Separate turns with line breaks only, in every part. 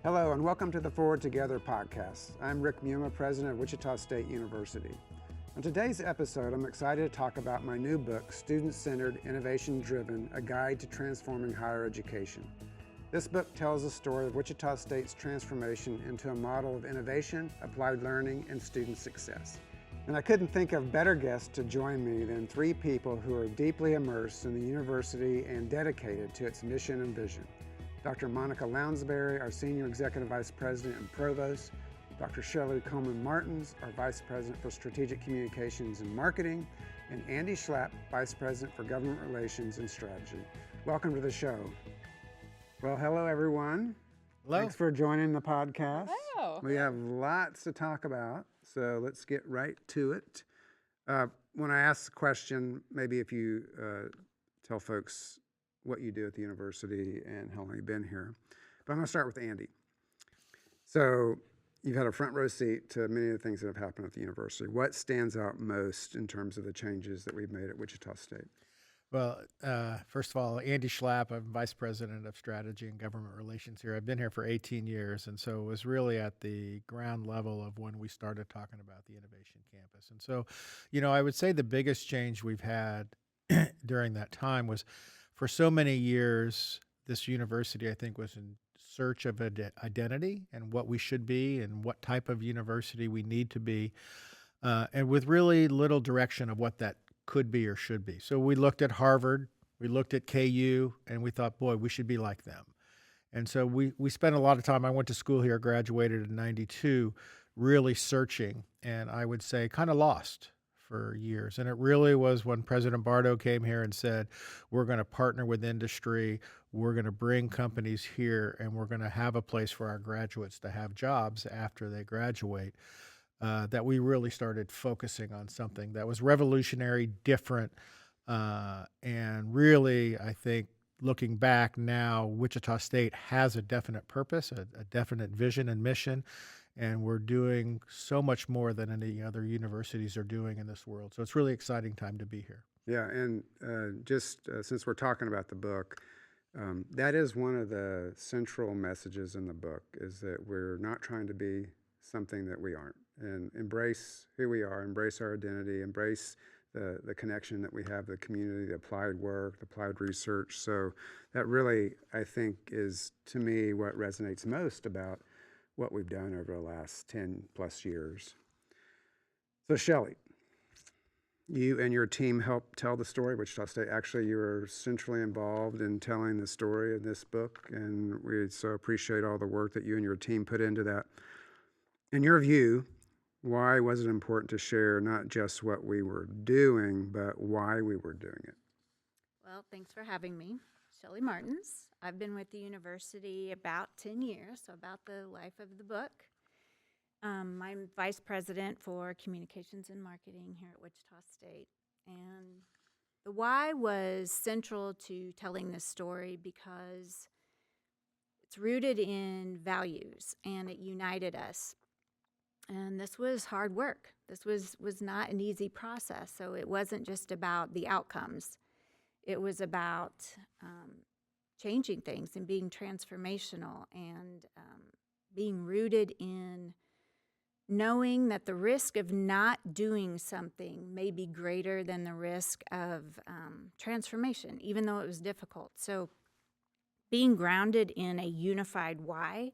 Hello and welcome to the Forward Together podcast. I'm Rick Muma, president of Wichita State University. On today's episode, I'm excited to talk about my new book, Student-Centered, Innovation-Driven, A Guide to Transforming Higher Education. This book tells the story of Wichita State's transformation into a model of innovation, applied learning, and student success. And I couldn't think of better guests to join me than three people who are deeply immersed in the university and dedicated to its mission and vision. Dr. Monica Lounsbery, our Senior Executive Vice President and Provost, Dr. Shelly Coleman-Martins, our Vice President for Strategic Communications and Marketing, and Andy Schlapp, Vice President for Government Relations and Strategy. Welcome to the show. Well, hello everyone.
Hello.
Thanks for joining the podcast.
Hello.
We have lots to talk about, so let's get right to it. When I ask the question, maybe if you tell folks what you do at the university and how long you've been here. But I'm going to start with Andy. So you've had a front row seat to many of the things that have happened at the university. What stands out most in terms of the changes that we've made at Wichita State?
Well, first of all, Andy Schlapp, I'm Vice President of Strategy and Government Relations here. I've been here for 18 years, and so it was really at the ground level of when we started talking about the Innovation Campus. And so, I would say the biggest change we've had during that time was, for so many years, this university, I think, was in search of an identity and what we should be and what type of university we need to be, and with really little direction of what that could be or should be. So we looked at Harvard, we looked at KU, and we thought, boy, we should be like them. And so we spent a lot of time. I went to school here, graduated in '92, really searching, and I would say kind of lost for years. And it really was when President Bardo came here and said, we're going to partner with industry, we're going to bring companies here, and we're going to have a place for our graduates to have jobs after they graduate, that we really started focusing on something that was revolutionary, different, and really, I think, looking back now, Wichita State has a definite purpose, a definite vision and mission, and we're doing so much more than any other universities are doing in this world. So it's really exciting time to be here.
Yeah, and since we're talking about the book, that is one of the central messages in the book, is that we're not trying to be something that we aren't, and embrace who we are, embrace our identity, embrace the connection that we have, the community, the applied work, the applied research. So that really, I think, is, to me, what resonates most about what we've done over the last 10 plus years. So Shelly, you and your team helped tell the story of Wichita State. Actually, you were centrally involved in telling the story of this book, and we so appreciate all the work that you and your team put into that. In your view, why was it important to share not just what we were doing, but why we were doing it?
Well, thanks for having me. Shelly Martins. I've been with the university about 10 years, so about the life of the book. I'm Vice President for Communications and Marketing here at Wichita State. And the why was central to telling this story because it's rooted in values and it united us. And this was hard work. This was not an easy process. So it wasn't just about the outcomes. It was about changing things and being transformational and being rooted in knowing that the risk of not doing something may be greater than the risk of transformation, even though it was difficult. So being grounded in a unified why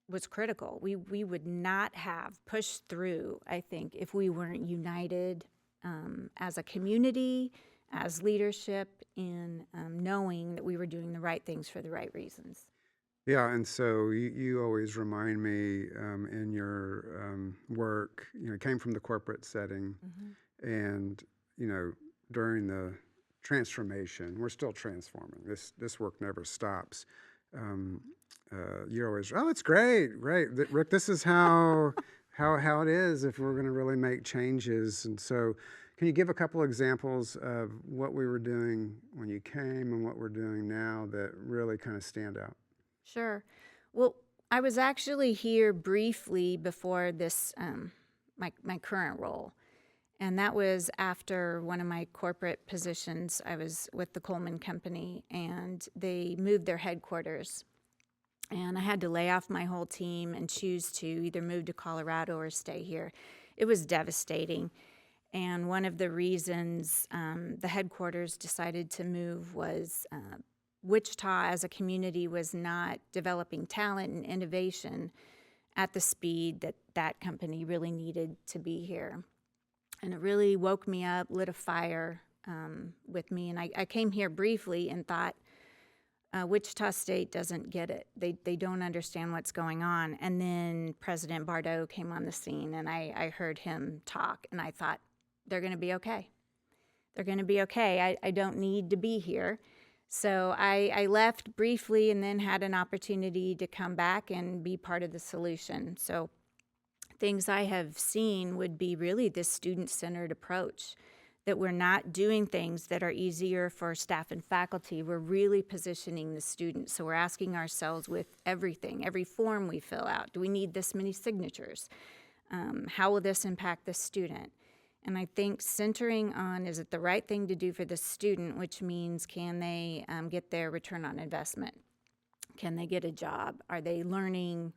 was critical. We would not have pushed through, I think, if we weren't united as a community, as leadership, in knowing that we were doing the right things for the right reasons.
Yeah, and so you always remind me in your work, came from the corporate setting, and during the transformation, we're still transforming. This work never stops. You're always, it's great, Rick. This is how it is if we're going to really make changes. And so, can you give a couple examples of what we were doing when you came and what we're doing now that really kind of stand out?
Sure. Well, I was actually here briefly before this, my current role. And that was after one of my corporate positions. I was with the Coleman Company, and they moved their headquarters. And I had to lay off my whole team and choose to either move to Colorado or stay here. It was devastating. And one of the reasons the headquarters decided to move was Wichita as a community was not developing talent and innovation at the speed that that company really needed to be here. And it really woke me up, lit a fire with me. And I came here briefly and thought, Wichita State doesn't get it. They don't understand what's going on. And then President Bardot came on the scene, and I heard him talk, and I thought, they're going to be okay. They're going to be okay. I don't need to be here. So I left briefly and then had an opportunity to come back and be part of the solution. So things I have seen would be really this student-centered approach, that we're not doing things that are easier for staff and faculty. We're really positioning the students. So we're asking ourselves with everything, every form we fill out, do we need this many signatures? How will this impact the student? And I think centering on, is it the right thing to do for the student, which means can they get their return on investment? Can they get a job? Are they learning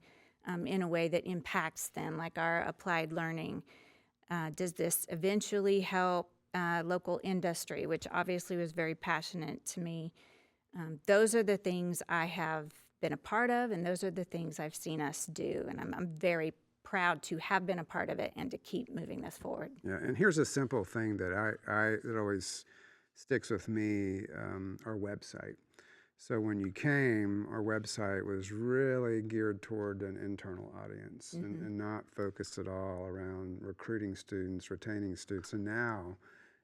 in a way that impacts them, like our applied learning? Does this eventually help local industry, which obviously was very passionate to me? Those are the things I have been a part of, and those are the things I've seen us do, and I'm very proud to have been a part of it and to keep moving this forward.
Yeah, and here's a simple thing that that always sticks with me, our website. So when you came, our website was really geared toward an internal audience and not focused at all around recruiting students, retaining students. And now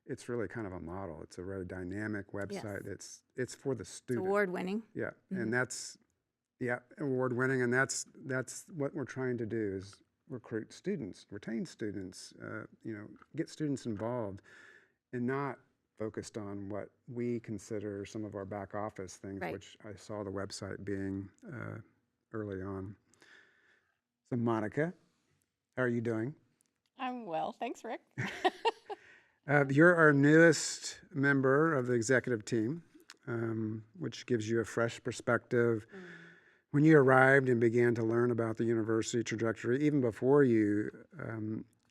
it's really kind of a model. It's a very dynamic website.
Yes.
It's for the student.
It's award-winning.
Yeah, and that's award-winning, and that's what we're trying to do is recruit students, retain students, get students involved, and not focused on what we consider some of our back office things,
Right.
which I saw the website being early on. So Monica, how are you doing?
I'm well, thanks, Rick.
You're our newest member of the executive team, which gives you a fresh perspective. When you arrived and began to learn about the university trajectory, even before you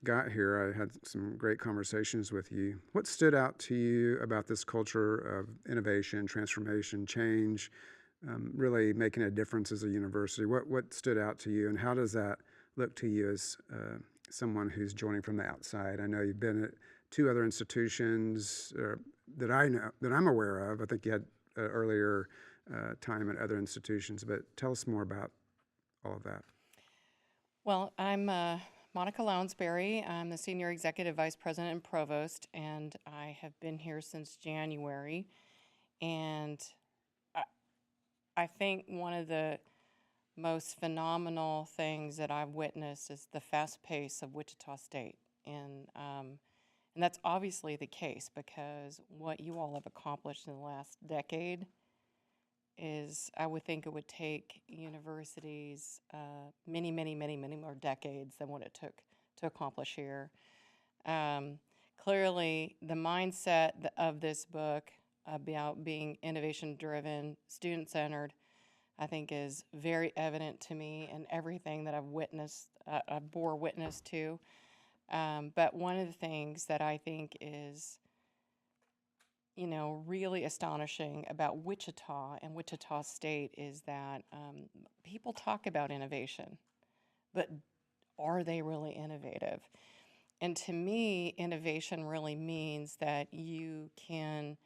got here, I had some great conversations with you. What stood out to you about this culture of innovation, transformation, change, really making a difference as a university? What stood out to you, and how does that look to you as someone who's joining from the outside? I know you've been at two other institutions that I'm aware of. I think you had earlier time at other institutions, but tell us more about all of that.
Well, I'm Monica Lounsbery. I'm the Senior Executive Vice President and Provost, and I have been here since January. And I think one of the most phenomenal things that I've witnessed is the fast pace of Wichita State. And that's obviously the case because what you all have accomplished in the last decade is, I would think it would take universities many more decades than what it took to accomplish here. Clearly, the mindset of this book about being innovation-driven, student-centered, I think is very evident to me in everything that I've witnessed, I bore witness to. But one of the things that I think is really astonishing about Wichita and Wichita State is that people talk about innovation, but are they really innovative? And to me, innovation really means that you can,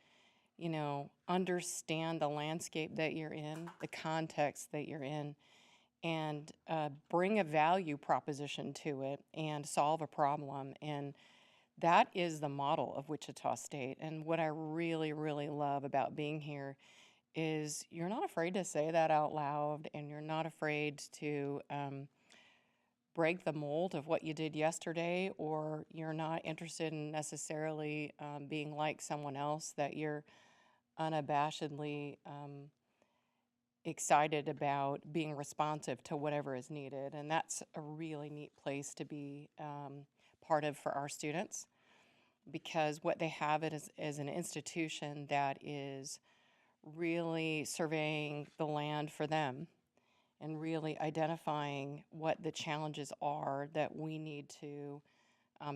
understand the landscape that you're in, the context that you're in, and bring a value proposition to it and solve a problem. And that is the model of Wichita State. And what I really, really love about being here is you're not afraid to say that out loud, and you're not afraid to break the mold of what you did yesterday, or you're not interested in necessarily being like someone else, that you're unabashedly excited about being responsive to whatever is needed. And that's a really neat place to be part of for our students, because what they have is an institution that is really surveying the land for them and really identifying what the challenges are that we need to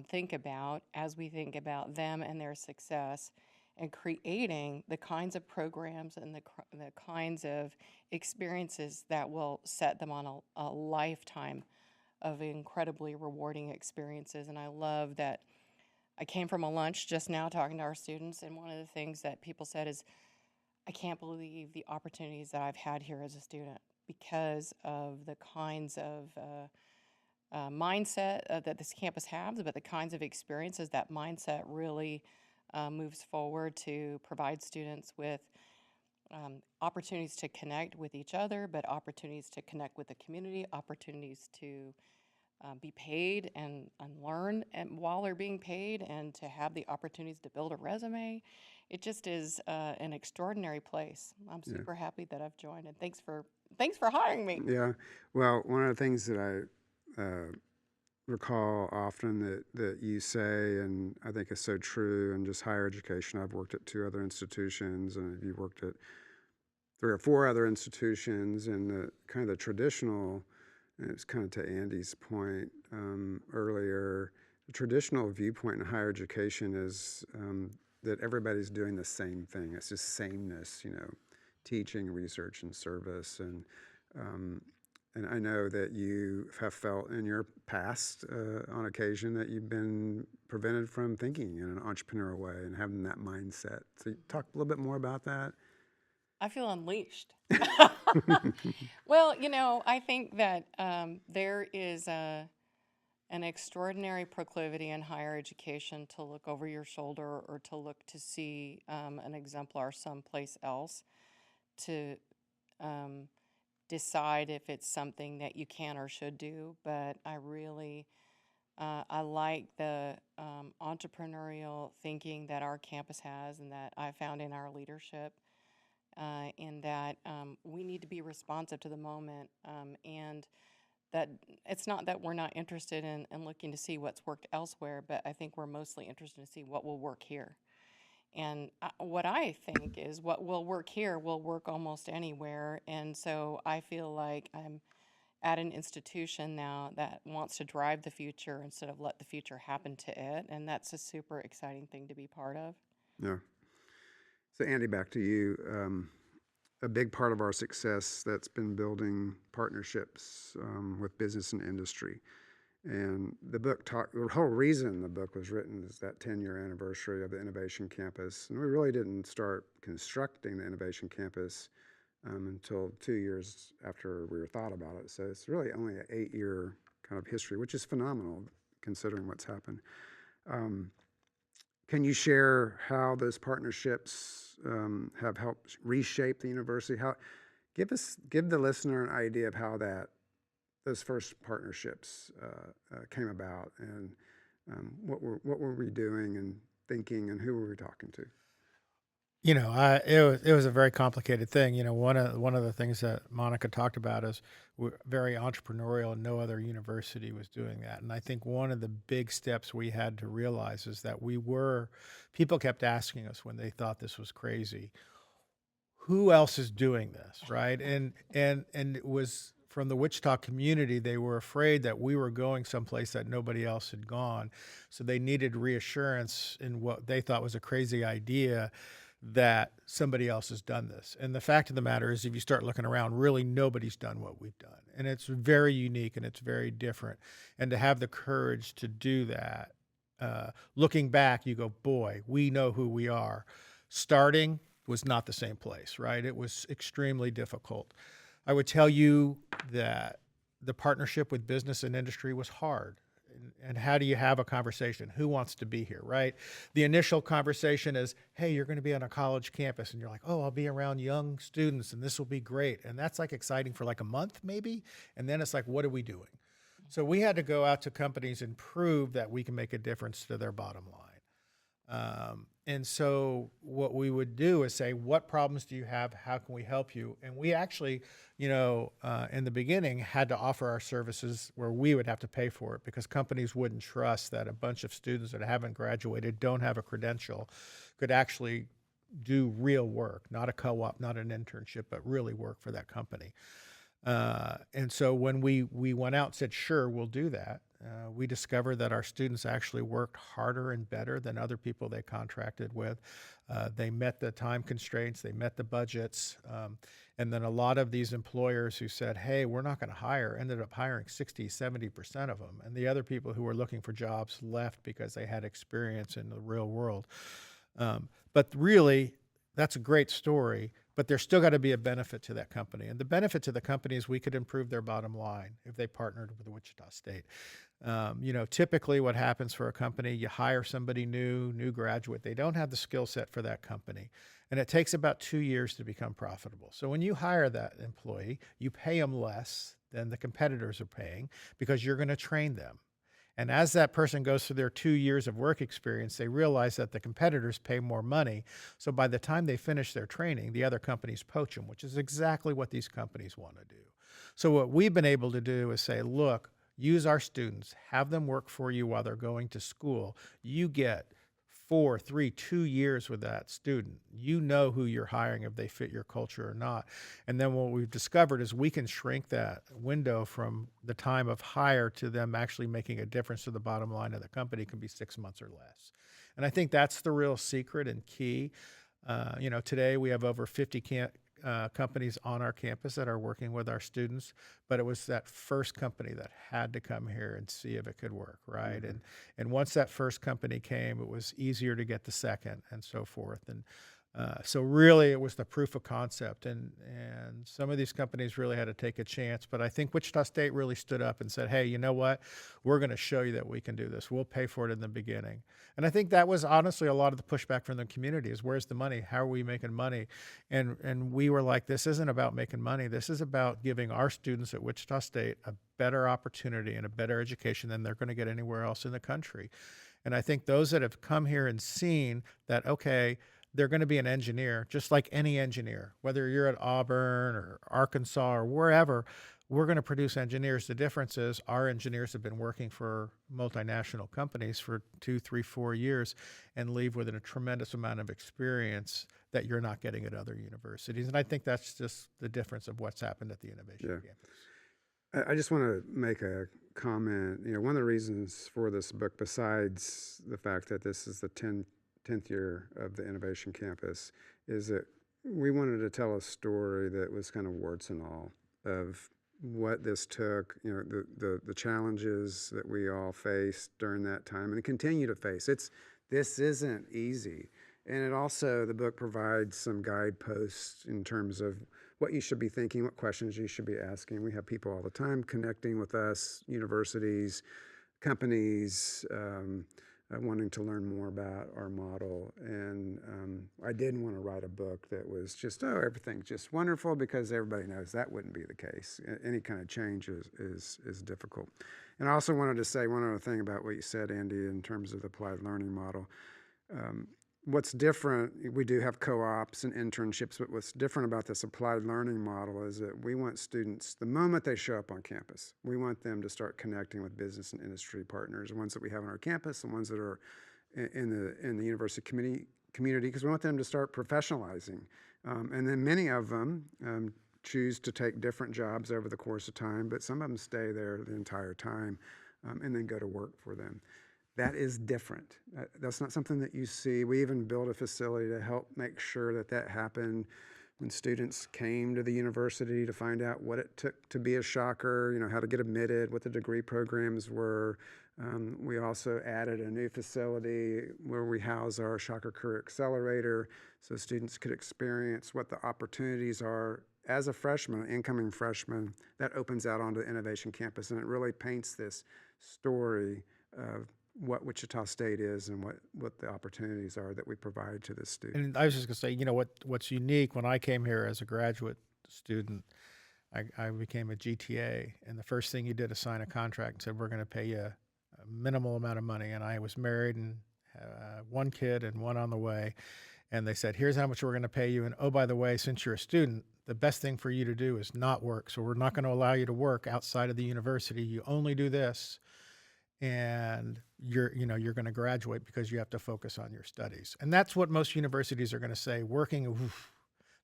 think about as we think about them and their success, and creating the kinds of programs and the kinds of experiences that will set them on a lifetime of incredibly rewarding experiences. And I love that I came from a lunch just now talking to our students, and one of the things that people said is, I can't believe the opportunities that I've had here as a student because of the kinds of mindset that this campus has, but the kinds of experiences that mindset really moves forward to provide students with opportunities to connect with each other, but opportunities to connect with the community, opportunities to be paid and learn while they're being paid, and to have the opportunities to build a resume. It just is an extraordinary place. I'm super happy that I've joined, and thanks for hiring me.
Yeah. Well, one of the things that I recall often that you say, and I think is so true in just higher education. I've worked at 2 other institutions, and you've worked at 3 or 4 other institutions, and the kind of the traditional, and it's kind of to Andy's point earlier, the traditional viewpoint in higher education is that everybody's doing the same thing. It's just sameness, teaching, research, and service. And I know that you have felt in your past, on occasion, that you've been prevented from thinking in an entrepreneurial way and having that mindset. So talk a little bit more about that.
I feel unleashed. Well, I think that there is an extraordinary proclivity in higher education to look over your shoulder or to look to see an exemplar someplace else, to decide if it's something that you can or should do. But I really, I like the entrepreneurial thinking that our campus has and that I found in our leadership, in that we need to be responsive to the moment, and that it's not that we're not interested in looking to see what's worked elsewhere, but I think we're mostly interested to see what will work here. And what I think is what will work here will work almost anywhere. And so I feel like I'm at an institution now that wants to drive the future instead of let the future happen to it. And that's a super exciting thing to be part of.
Yeah. So Andy, back to you. A big part of our success that's been building partnerships with business and industry. And the whole reason the book was written is that 10-year anniversary of the Innovation Campus. And we really didn't start constructing the Innovation Campus until 2 years after we were thought about it. So it's really only an 8-year kind of history, which is phenomenal considering what's happened. Can you share how those partnerships have helped reshape the university? Give the listener an idea of how those first partnerships came about, and what were we doing and thinking, and who were we talking to?
It was a very complicated thing. One of the things that Monica talked about is we're very entrepreneurial, and no other university was doing that. And I think one of the big steps we had to realize is that people kept asking us when they thought this was crazy, who else is doing this, right? And it was from the Wichita community. They were afraid that we were going someplace that nobody else had gone. So they needed reassurance in what they thought was a crazy idea, that somebody else has done this. And the fact of the matter is, if you start looking around, really nobody's done what we've done. And it's very unique and it's very different. And to have the courage to do that, looking back, you go, boy, we know who we are. Starting was not the same place, right? It was extremely difficult. I would tell you that the partnership with business and industry was hard. And how do you have a conversation? Who wants to be here, right? The initial conversation is, hey, you're going to be on a college campus. And you're like, oh, I'll be around young students and this will be great. And that's like exciting for like a month maybe. And then it's like, what are we doing? So we had to go out to companies and prove that we can make a difference to their bottom line. And so what we would do is say, what problems do you have? How can we help you? And we actually, in the beginning had to offer our services where we would have to pay for it, because companies wouldn't trust that a bunch of students that haven't graduated, don't have a credential, could actually do real work, not a co-op, not an internship, but really work for that company. And so when we went out and said, sure, we'll do that, we discovered that our students actually worked harder and better than other people they contracted with. They met the time constraints, they met the budgets. And then a lot of these employers who said, hey, we're not going to hire, ended up hiring 60, 70% of them. And the other people who were looking for jobs left because they had experience in the real world. But really, that's a great story, but there's still got to be a benefit to that company. And the benefit to the company is we could improve their bottom line if they partnered with Wichita State. Typically what happens for a company, you hire somebody new graduate. They don't have the skill set for that company. And it takes about 2 years to become profitable. So when you hire that employee, you pay them less than the competitors are paying because you're going to train them. And as that person goes through their 2 years of work experience, they realize that the competitors pay more money. So by the time they finish their training, the other companies poach them, which is exactly what these companies want to do. So what we've been able to do is say, look, use our students, have them work for you while they're going to school. You get 4, 3, 2 years with that student. You know who you're hiring, if they fit your culture or not. And then what we've discovered is we can shrink that window from the time of hire to them actually making a difference to the bottom line of the company can be 6 months or less. And I think that's the real secret and key. Today we have over 50 companies on our campus that are working with our students, but it was that first company that had to come here and see if it could work, right? Mm-hmm. And once that first company came, it was easier to get the second and so forth. And so really it was the proof of concept, and some of these companies really had to take a chance, but I think Wichita State really stood up and said, hey, you know what? We're going to show you that we can do this. We'll pay for it in the beginning. And I think that was honestly a lot of the pushback from the community is, where's the money? How are we making money? And we were like, this isn't about making money. This is about giving our students at Wichita State a better opportunity and a better education than they're going to get anywhere else in the country. And I think those that have come here and seen that, okay, they're going to be an engineer, just like any engineer, whether you're at Auburn or Arkansas or wherever, we're going to produce engineers. The difference is our engineers have been working for multinational companies for 2, 3, 4 years and leave with a tremendous amount of experience that you're not getting at other universities. And I think that's just the difference of what's happened at the Innovation Campus.
I just want to make a comment. One of the reasons for this book, besides the fact that this is the 10th year of the Innovation Campus, is that we wanted to tell a story that was kind of warts and all of what this took, the challenges that we all faced during that time and continue to face. This isn't easy. And it also, the book provides some guideposts in terms of what you should be thinking, what questions you should be asking. We have people all the time connecting with us, universities, companies, wanting to learn more about our model. And I didn't want to write a book that was just, everything's just wonderful, because everybody knows that wouldn't be the case. Any kind of change is difficult. And I also wanted to say one other thing about what you said, Andy, in terms of the applied learning model. What's different, we do have co-ops and internships, but what's different about this applied learning model is that we want students, the moment they show up on campus, we want them to start connecting with business and industry partners, the ones that we have on our campus, the ones that are in the university community, because we want them to start professionalizing. And then many of them choose to take different jobs over the course of time, but some of them stay there the entire time and then go to work for them. That is different. That's not something that you see. We even built a facility to help make sure that happened when students came to the university to find out what it took to be a shocker, how to get admitted, what the degree programs were. We also added a new facility where we house our Shocker Career Accelerator so students could experience what the opportunities are as a freshman, incoming freshman, that opens out onto the Innovation Campus. And it really paints this story of what Wichita State is and what the opportunities are that we provide to this student.
And I was just going to say, what's unique, when I came here as a graduate student, I became a GTA, and the first thing you did is sign a contract and said, we're going to pay you a minimal amount of money. And I was married and one kid and one on the way. And they said, here's how much we're going to pay you. And oh, by the way, since you're a student, the best thing for you to do is not work. So we're not going to allow you to work outside of the university. You only do this. And you're going to graduate because you have to focus on your studies. And that's what most universities are going to say. Working,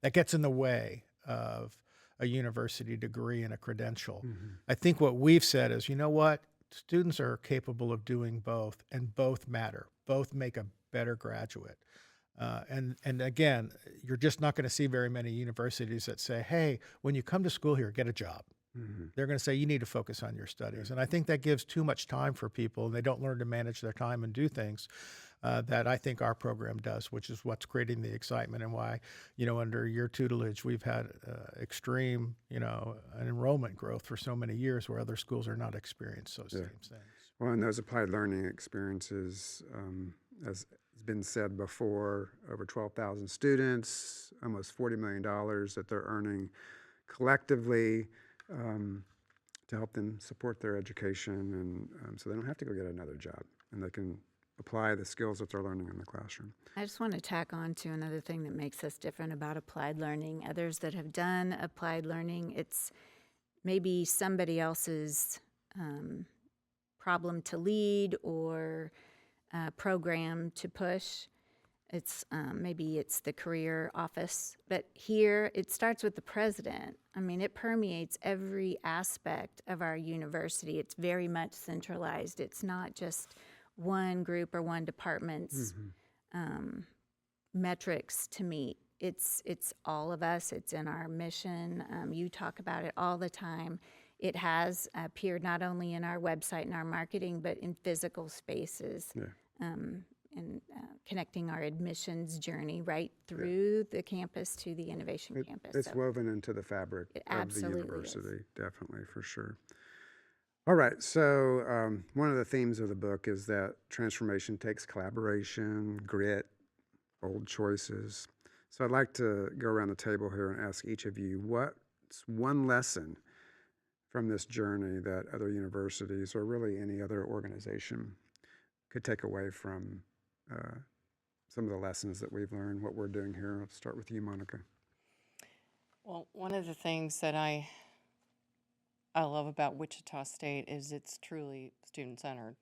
that gets in the way of a university degree and a credential.
Mm-hmm.
I think what we've said is, you know what? Students are capable of doing both, and both matter. Both make a better graduate. And again, you're just not going to see very many universities that say, hey, when you come to school here, get a job.
Mm-hmm.
They're going to say you need to focus on your studies. And I think that gives too much time for people, and they don't learn to manage their time and do things that I think our program does, which is what's creating the excitement and why, under your tutelage, we've had extreme, an enrollment growth for so many years where other schools are not experienced those same things.
Well, and those applied learning experiences, as has been said before, over 12,000 students, almost $40 million that they're earning collectively to help them support their education, and so they don't have to go get another job, and they can apply the skills that they're learning in the classroom.
I just want to tack on to another thing that makes us different about applied learning. Others that have done applied learning, it's maybe somebody else's problem to lead or program to push. It's maybe it's the career office, but here it starts with the president. I mean, it permeates every aspect of our university. It's very much centralized. It's not just one group or one department's metrics to meet. It's all of us. It's in our mission. You talk about it all the time. It has appeared not only in our website and our marketing, but in physical spaces.
Yeah.
And connecting our admissions journey right through the campus to the innovation campus.
It's
So
woven into the fabric of the
absolutely
university, definitely, for sure. All right, so one of the themes of the book is that transformation takes collaboration, grit, bold choices. So I'd like to go around the table here and ask each of you, what's one lesson from this journey that other universities or really any other organization could take away from some of the lessons that we've learned, what we're doing here? Let's start with you, Monica.
Well, one of the things that I love about Wichita State is it's truly student-centered.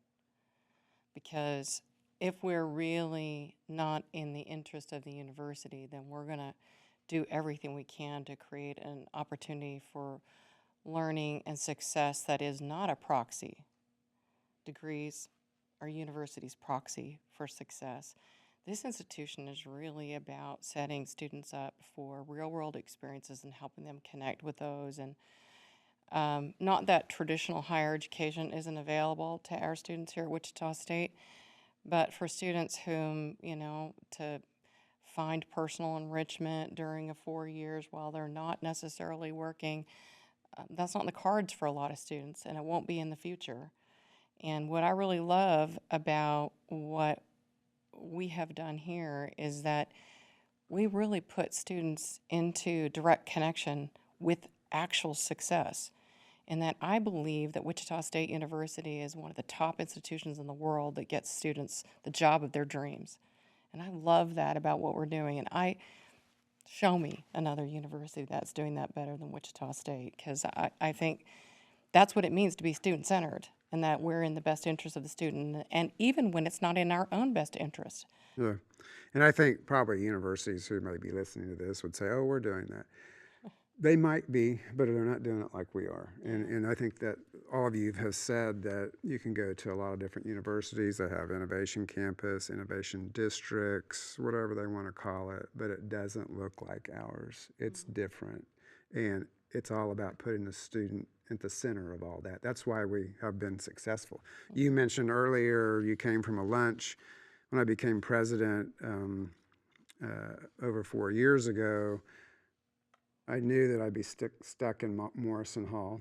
Because if we're really not in the interest of the university, then we're going to do everything we can to create an opportunity for learning and success that is not a proxy. Degrees are university's proxy for success. This institution is really about setting students up for real-world experiences and helping them connect with those. And not that traditional higher education isn't available to our students here at Wichita State, but for students whom, to find personal enrichment during 4 years while they're not necessarily working, that's not in the cards for a lot of students, and it won't be in the future. And what I really love about what we have done here is that we really put students into direct connection with actual success. And that I believe that Wichita State University is one of the top institutions in the world that gets students the job of their dreams. And I love that about what we're doing. And show me another university that's doing that better than Wichita State, because I think that's what it means to be student-centered, and that we're in the best interest of the student, and even when it's not in our own best interest.
Yeah, and I think probably universities who may be listening to this would say, oh, we're doing that. They might be, but they're not doing it like we are. And I think that all of you have said that you can go to a lot of different universities that have innovation campus, innovation districts, whatever they want to call it, but it doesn't look like ours. It's different. And it's all about putting the student at the center of all that. That's why we have been successful. You mentioned earlier you came from a lunch. When I became president over 4 years ago, I knew that I'd be stuck in Morrison Hall,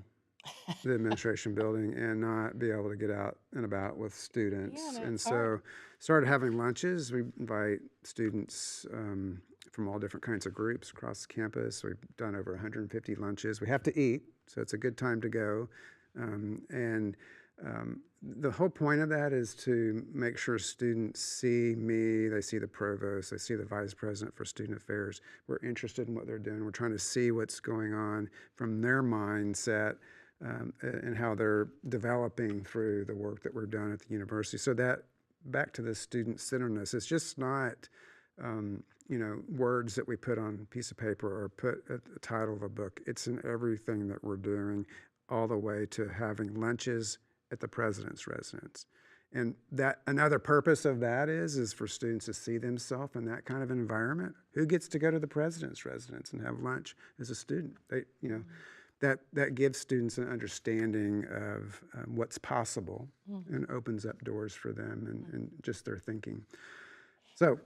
the administration building, and not be able to get out and about with students.
Yeah,
and
that's
so
hard.
started having lunches. We invite students from all different kinds of groups across the campus. We've done over 150 lunches. We have to eat, so it's a good time to go. The whole point of that is to make sure students see me, they see the provost, they see the vice president for student affairs. We're interested in what they're doing. We're trying to see what's going on from their mindset and how they're developing through the work that we're doing at the university. So that, back to the student-centeredness, it's just not words that we put on a piece of paper or put a title of a book. It's in everything that we're doing, all the way to having lunches at the president's residence. And that another purpose of that is for students to see themselves in that kind of environment. Who gets to go to the president's residence and have lunch as a student? That gives students an understanding of what's possible and opens up doors for them and just their thinking. So,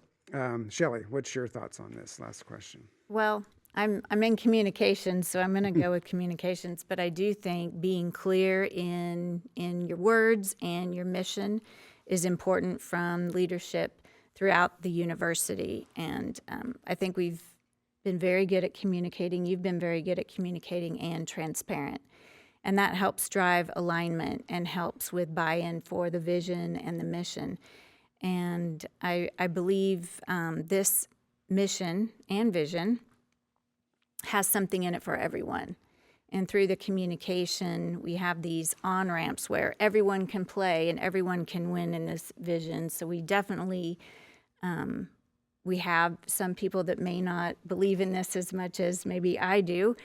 Shelly, what's your thoughts on this last question?
Well, I'm in communications, so I'm going to go with communications. But I do think being clear in your words and your mission is important from leadership throughout the university. And I think we've been very good at communicating. You've been very good at communicating and transparent. And that helps drive alignment and helps with buy-in for the vision and the mission. And I believe this mission and vision has something in it for everyone. And through the communication, we have these on-ramps where everyone can play and everyone can win in this vision. So we definitely, we have some people that may not believe in this as much as maybe I do,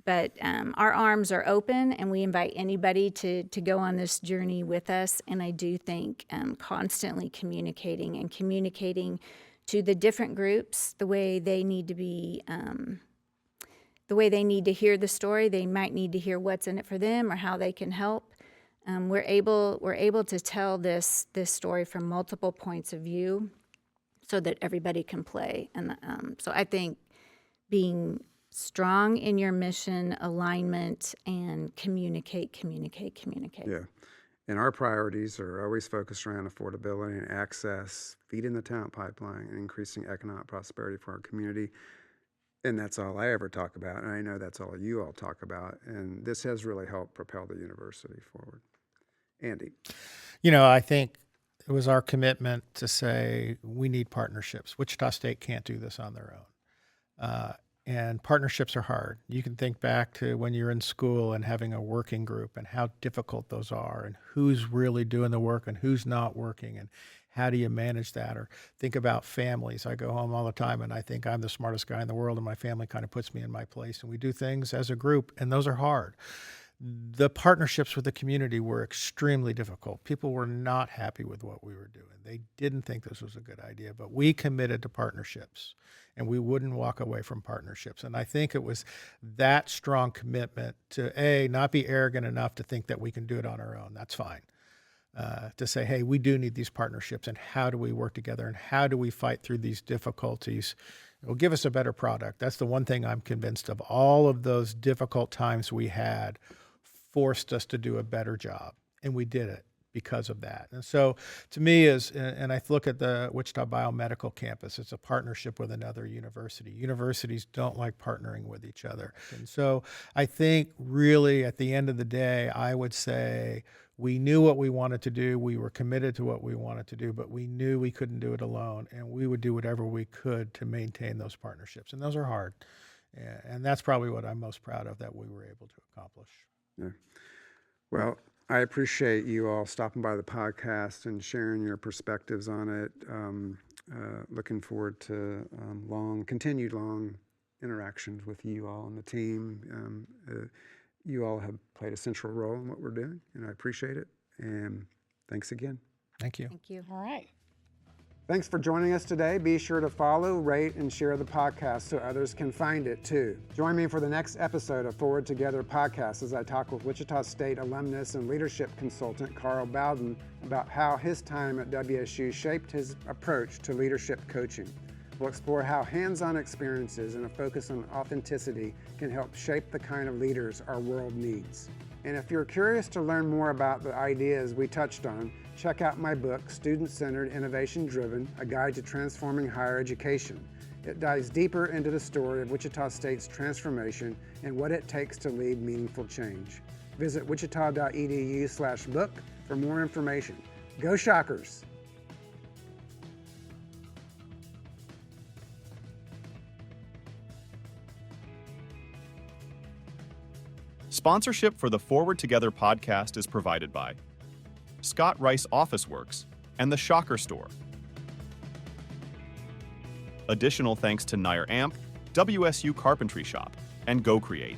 but our arms are open and we invite anybody to go on this journey with us. And I do think constantly communicating to the different groups the way they need to be, the way they need to hear the story. They might need to hear what's in it for them or how they can help. We're able to tell this story from multiple points of view so that everybody can play. And so I think being strong in your mission, alignment, and communicate.
Yeah. And our priorities are always focused around affordability and access, feeding the talent pipeline, and increasing economic prosperity for our community. And that's all I ever talk about. And I know that's all you all talk about. And this has really helped propel the university forward. Andy.
I think it was our commitment to say we need partnerships. Wichita State can't do this on their own. And partnerships are hard. You can think back to when you're in school and having a working group and how difficult those are and who's really doing the work and who's not working and how do you manage that? Or think about families. I go home all the time and I think I'm the smartest guy in the world and my family kind of puts me in my place and we do things as a group and those are hard. The partnerships with the community were extremely difficult. People were not happy with what we were doing. They didn't think this was a good idea, but we committed to partnerships and we wouldn't walk away from partnerships. And I think it was that strong commitment to not be arrogant enough to think that we can do it on our own. That's fine. To say, hey, we do need these partnerships and how do we work together and how do we fight through these difficulties? It will give us a better product. That's the one thing I'm convinced of. All of those difficult times we had forced us to do a better job, and we did it because of that. And so to me and I look at the Wichita Biomedical Campus, it's a partnership with another university. Universities don't like partnering with each other. And so I think really at the end of the day, I would say we knew what we wanted to do. We were committed to what we wanted to do, but we knew we couldn't do it alone, and we would do whatever we could to maintain those partnerships. And those are hard. And that's probably what I'm most proud of that we were able to accomplish.
Yeah. Well, I appreciate you all stopping by the podcast and sharing your perspectives on it. Looking forward to continued long interactions with you all and the team. You all have played a central role in what we're doing, and I appreciate it. And thanks again.
Thank you.
Thank you.
All right.
Thanks for joining us today. Be sure to follow, rate, and share the podcast so others can find it too. Join me for the next episode of Forward Together podcast as I talk with Wichita State alumnus and leadership consultant Carl Bowden about how his time at WSU shaped his approach to leadership coaching. We'll explore how hands-on experiences and a focus on authenticity can help shape the kind of leaders our world needs. And if you're curious to learn more about the ideas we touched on, check out my book, Student-Centered, Innovation-Driven, A Guide to Transforming Higher Education. It dives deeper into the story of Wichita State's transformation and what it takes to lead meaningful change. Visit wichita.edu/book for more information. Go Shockers!
Sponsorship for the Forward Together podcast is provided by Scott Rice Office Works and the Shocker Store. Additional thanks to Nair Amp, WSU Carpentry Shop, and Go Create.